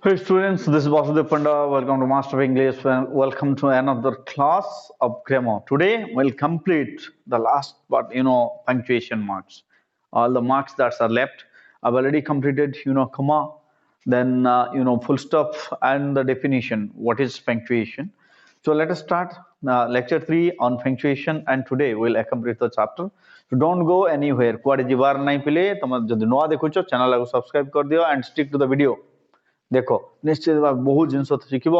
Hey students, this is Vasudev Panda. Welcome to Master of English. Welcome to another class of grammar. Today we'll complete the last part, punctuation marks. All the marks that are left. I've already completed, comma, then, full stop and the definition. What is punctuation? So let us start lecture 3 on punctuation and today we'll complete the chapter. So don't go anywhere. कुआडे जिबार नहीं पिले तुम जदि नुआ देखुछ channel को subscribe कर दियो and stick to the video. देखो निश्चित भाव बहुत जिनस शिखब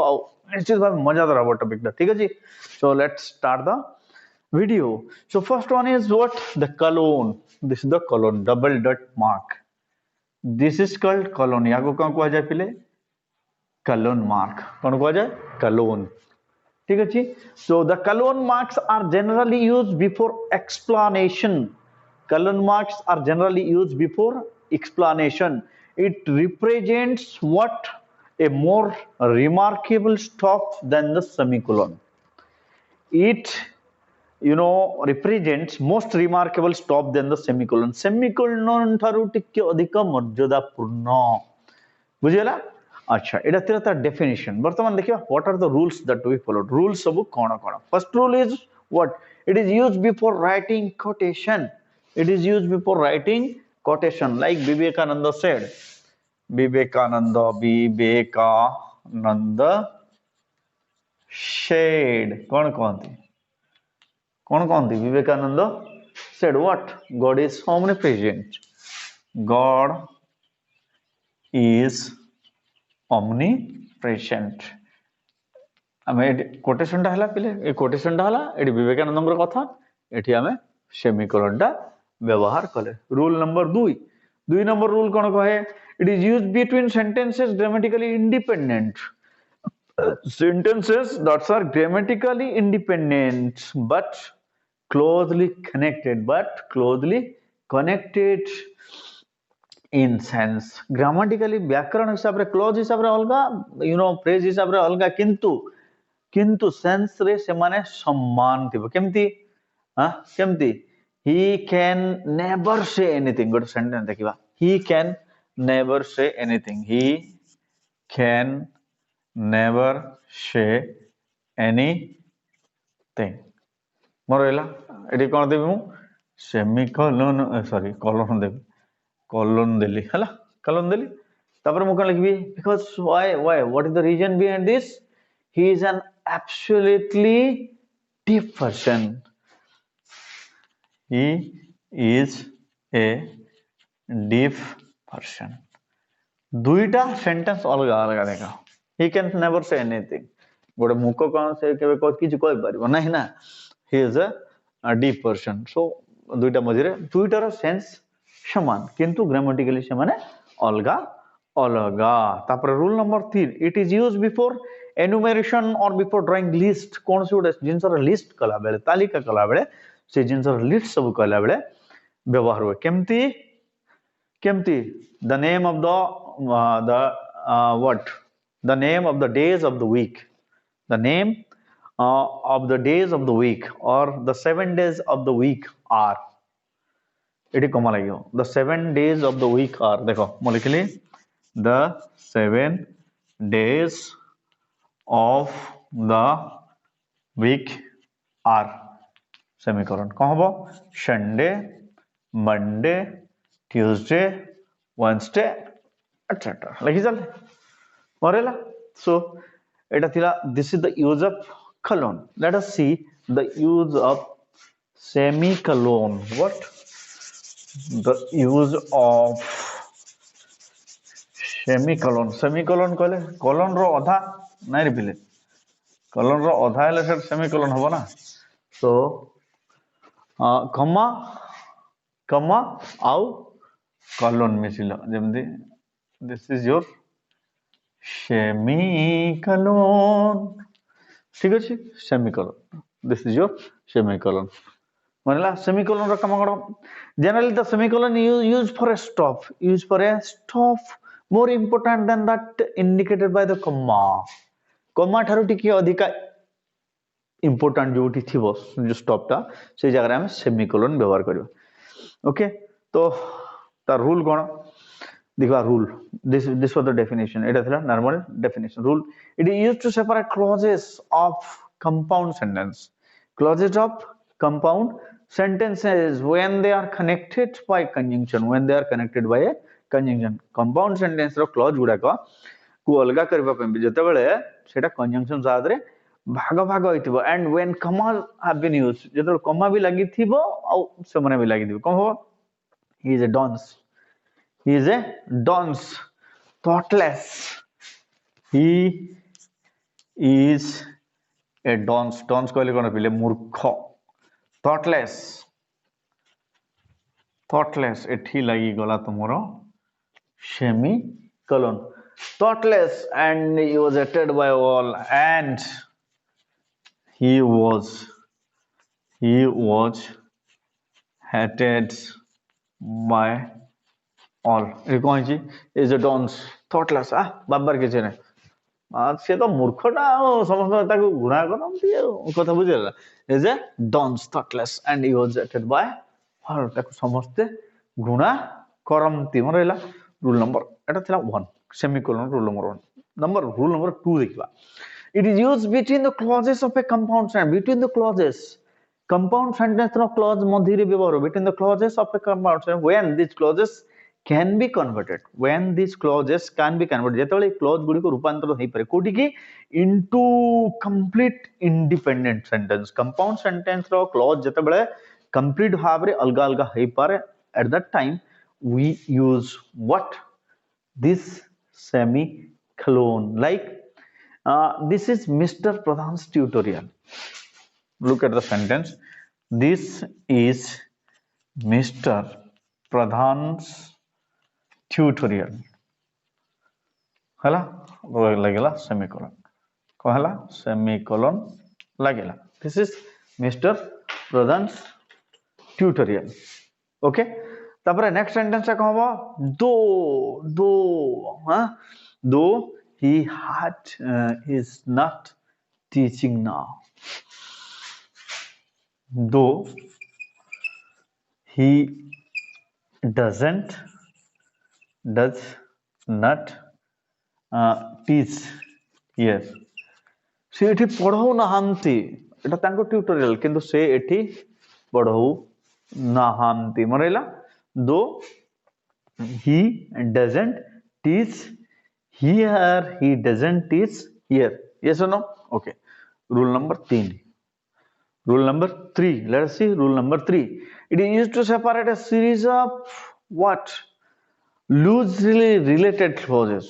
निश्चित भाव मजादार हम टॉपिक ठीक है। So let's start the video. So first one is what the clone. This is the clone double dot mark. This is called clone. या को कौन कह जाए पिले कलोन मार्क कौन कह जाए कलोन। ठीक है। So the colon marks are generally used before explanation. Colon marks are generally used before explanation. It represents what a more remarkable stop than the semicolon. It represents most remarkable stop than the semicolon. Semicolon ठारू टिके अधिक मर्यादापूर्ण बुझिगला। अच्छा एटा थिला तार definition. वर्तमान देखिबा what are the rules that we followed. Rules सब कोन कोन। First rule is what it is used before writing quotation. It is used before writing quotation, like Vivekananda said. Vivekananda said. कौन कहती Vivekananda said what? God is omnipresent. God is omnipresent. आमे quotation टा हला पिले ए quotation टा हला AD Vivekananda कथा एठी आमे सेमिकोलन टा व्यवहार कले। रूल नंबर 2 नंबर रूल कौन कहे it is used between sentences grammatically independent. Sentences that are grammatically independent but closely connected in sense. Grammatically व्याकरण हिसाब रे क्लोज हिसाब रे अलगा फ्रेज हिसाब रे अलगा किंतु सेंस रे से माने समान थिबो। केमती he can never say anything. Good sentence देखिबा he can never say anything. He can never say anything. मोर एला एडी कोन देबी मु सेमिकोलन सॉरी कोलन देबी कोलन देली हला कोलन देली तापर मु कोन लिखबी because why what is the reason behind this? He is an absolutely deep person. He is a deep person. दुईटा sentence अलग अलग देखा। He can never say anything. गोटे मुख कौन से केबे किछि कहि परिबो नाही ना। He is a deep person. So दुईटा मझिरे दुईटार सेंस समान किंतु ग्रामेटिकली से माने अलगा अलगा। तापर rule number 3 it is used before enumeration और बिफोर ड्राइंग लिस्ट। कौन से गोटे जिनसर लिस्ट कला बेले तालिका कला बेले से जिनसर लिस्ट सब कला बेले व्यवहार हुए। केमती the name of the name of the days of the week. The name of the days of the week or the 7 days of the week are. Eighty कमा लगियो the 7 days of the week are। देखो मो लिखली the 7 days of the week are semicolon कौन हबो Sunday Monday Tuesday Wednesday etcetera लिखि चल मरेला। सो एटा थिला this is the use of colon. Let us see the use of semicolon. What the use of semicolon कहले colon रो अधा नहीं रे पिले colon रो अधा हेले से semicolon हबो ना। so कमा आउ colon मिसिलो जेमदी this is your semicolon। ठीक अछि semicolon this is your semicolon मानेला semicolon रो काम करो generally the semicolon used for a stop more important than that indicated by the comma ठारू टिके अधिका important जोटी थिबो जो स्टॉप टा से जगह रे हम सेमिकोलन व्यवहार करियो। ओके तो तार रूल कोन देखा rule this was the definition it is normal definition rule it is used to separate clauses of compound sentence clauses of compound sentences when they are connected by conjunction when they are connected by a conjunction compound sentence ro clause गुडा को अलगा करबा पे जेतेबेले सेटा conjunction Sadre भाग भाग होइतिबो and when comma have been used जेते comma भी लागि थिबो आ semane भी लागि थिबो कोन हो he is a dunce he is a dunce thoughtless he is a dunce कहले कोन पिले मूर्ख thoughtless एठी लागि गला तमरो semicolon thoughtless and he was hated by all and he was hated by all ए कोन छी is a dunce thoughtless Babar के छे से तो मूर्खटा समस्त ताको गुणा करंती कथा बुझिला is a dunce thoughtless and he was hated by all ताको समस्त गुणा करंती मरेला रूल नंबर एटा थिला 1 semicolon rule number 1 rule number 2 देखिबा it is used between the clauses of a compound sentence between the clauses compound sentence ro clause मध्ये रे व्यवहार between the clauses of a compound sentence when these clauses can be converted जेतेबेले clause गुडी को रूपांतर होई पारे कोठी की into complete independent sentence compound sentence रो clause जेतेबेले complete भाबरे अलगा अलगा होई पारे at that time we use what this semicolon like this is Mr. Pradhan's tutorial look at the sentence this is Mr. Pradhan's tutorial हला लागेला semicolon कहला semicolon लागेला this is Mr. Pradhan's tutorial okay तापर next sentence का कहबो though he had is not teaching now though he does not teach yes से एठी पढाउ नहांती एटा तांको ट्यूटोरियल किंतु से एठी पढाउ नहांती मरेला though he doesn't teach here he doesn't teach here yes or no okay rule number 3 rule number 3 let us see rule number 3 it is used to separate a series of what loosely related clauses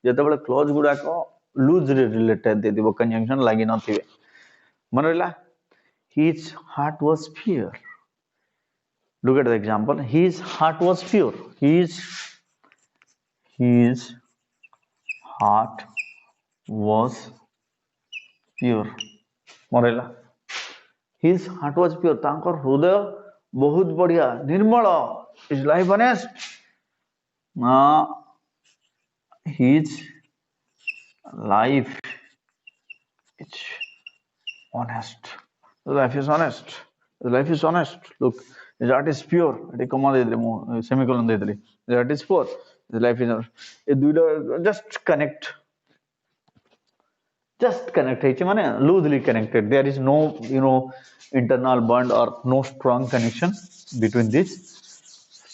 जेतेबेले clause गुडा को loosely related दे दिबो conjunction लागि नथिबे मनरेला his heart was pure look at the example his heart was pure his heart was pure मरेला his heart was pure तांकर हृदय बहुत बढ़िया निर्मल his life honest his life is honest life is honest life is honest look his heart is pure eighty कमा दे दे मो semicolon they Delhi his heart is pure his life is honest ए दुइटा just connect है माने loosely connected there is no internal bond or no strong connection between these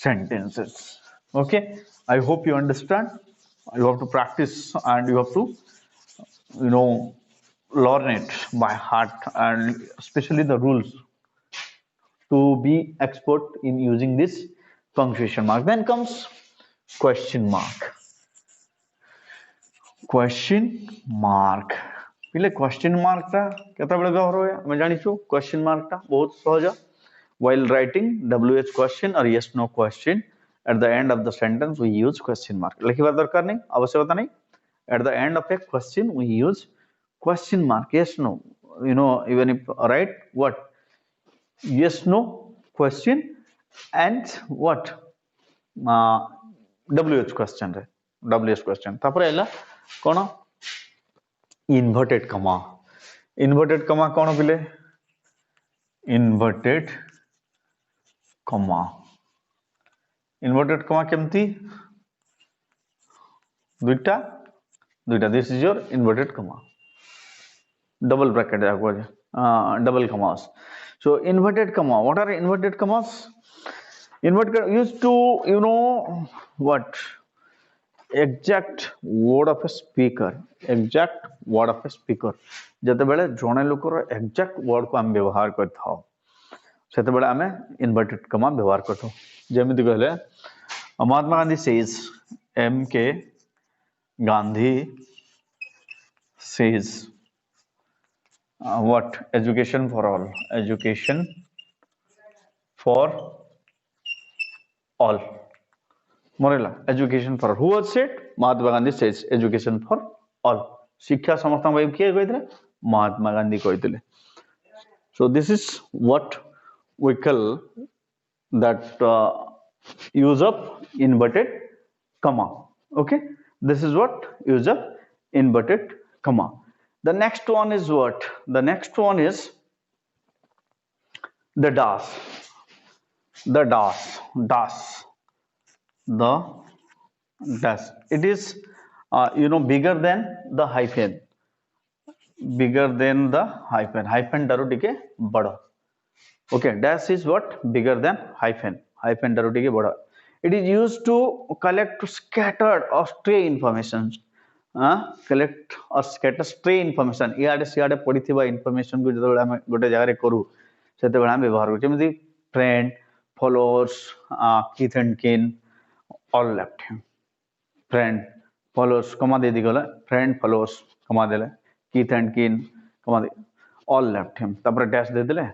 sentences okay I hope you understand you have to practice and you have to learn it by heart and especially the rules to be expert in using this punctuation mark then comes question mark पिले question mark ता केता बेले व्यवहार होया मैं जानि छु question mark ता बहुत सहज while writing wh question or yes no question at the end of the sentence we use question mark लिखिबा दरकार नहीं आवश्यकता नहीं at the end of a question we use question mark yes no even if write what yes no question and what wh question रे wh question तापर एला कोन inverted comma कोन पिले inverted comma inverted कमा केमती दुईटा दुईटा दिस इज योर इनवर्टेड कमा double bracket double commas. So inverted comma, what are inverted commas? Inverted used to, you know what, exact word of a speaker, exact word of a speaker. जते बेले जने लोकर exact word को हम व्यवहार करथाओ सेते बेले हमें inverted comma व्यवहार करथाओ. जेमिति कहले Mahatma Gandhi says, MK Gandhi says what? Education for all. Education for all. Morella, education for all. Who was said? Mahatma Gandhi says education for all. शिक्षा समस्त भाई किए कहते महात्मा गांधी कहते. So this is what we call that use of inverted comma. Okay, this is what use of inverted comma. The next one is what? The next one is the dash. The dash. Dash. The dash. It is, bigger than the hyphen. Bigger than the hyphen. Hyphen daru tike bada. Okay, dash is what? Bigger than hyphen. Hyphen daru tike bada. It is used to collect scattered or stray information. Collect or scatter stray information. इयाडे सियाडे पड़िथिबा information को जतबेले हम गोटे जगह रे करू सेतबेले हम व्यवहार करू. जेमिति friend, followers, kith and kin, all left him. Friend, followers, comma दे दी गला. Friend, followers, comma देले. Kith and kin, comma they. All left him. तबरे dash दे देले.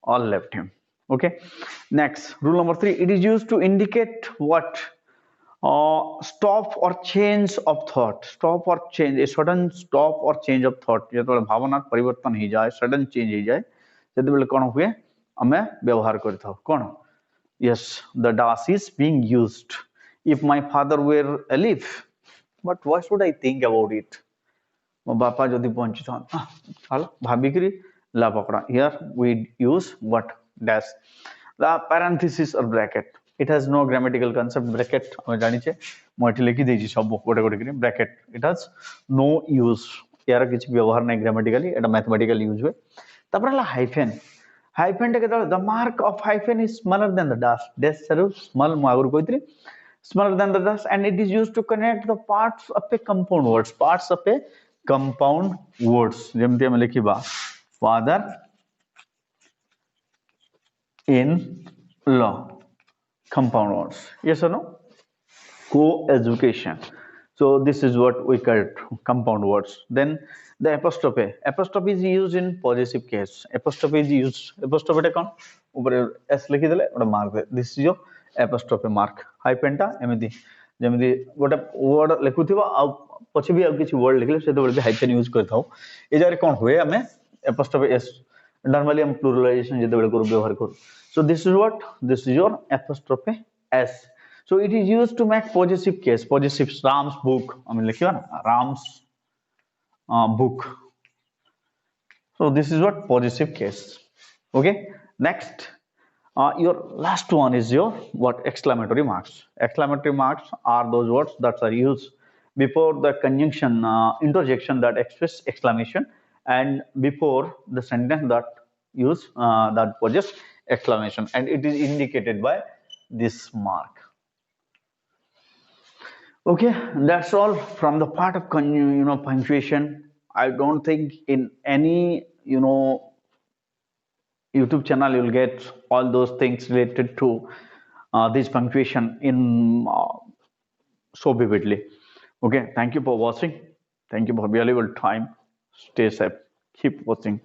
All left him. Okay. Next, rule number 3. It is used to indicate what? Stop or change of thought. Stop or change, a sudden stop or change of thought. যেতବେଳେ ଭାବନାର ପରିବର୍ତ୍ତନ ହେଇଯାଏ, sudden change ହେଇଯାଏ, ସେତେବେଳେ କ'ଣ ହୁଏ? ଆମେ ବ୍ୟବହାର କରିଥାଉ. କ'ଣ? Yes, the dash is being used. If my father were alive, but why should I think about it? ମୋ ବାପା ଯଦି ବଞ୍ଚିଥାନ୍ତା, ହେଲା ଭାବିକିରି ଲା ପକଡ଼ା. Here we use what? Dash. The parenthesis or bracket. It has no grammatical concept. Bracket हम जानिचे मोटी लिखी देजी सब गोटे गोटे करी bracket. It has no use. यार किसी व्यवहार नहीं grammatically, एटा mathematical use हुए. तब रहा hyphen. Hyphen टे कहता है the mark of hyphen is smaller than the dash. Dash सरू small मागुर कोई तरी smaller than the dash, and it is used to connect the parts of a compound words. Parts of a compound words. जेमते हम लिखी बा father in law. Compound words. Yes or no? Co-education. So this is what we call compound words. Then the apostrophe. Apostrophe is used in possessive case. Apostrophe is used. Apostrophe टे कौन? ऊपर s लिखी देले उड़ा mark they. This is your apostrophe mark. Hyphen टा एमिति जेमिति गोटे word लिखुथिबा आ पछी भी आ किछि word लिखले से तो बोलते hyphen use करथाउ. ए जारे कौन हुए हमें apostrophe s. Normally हम pluralization जेते बेले करू व्यवहार करू. So this is what? This is your apostrophe s. So it is used to make possessive case. Possessive. Ram's book. I mean, लिखियो ना Ram's book. So this is what? Possessive case. Okay. Next, your last one is your what? Exclamatory marks. Exclamatory marks are those words that are used before the conjunction interjection that express exclamation, and before the sentence that use that possess exclamation, and it is indicated by this mark. Okay, that's all from the part of punctuation. I don't think in any YouTube channel you will get all those things related to this punctuation in so vividly. Okay, thank you for watching. Thank you for valuable time. Stay safe. Keep watching.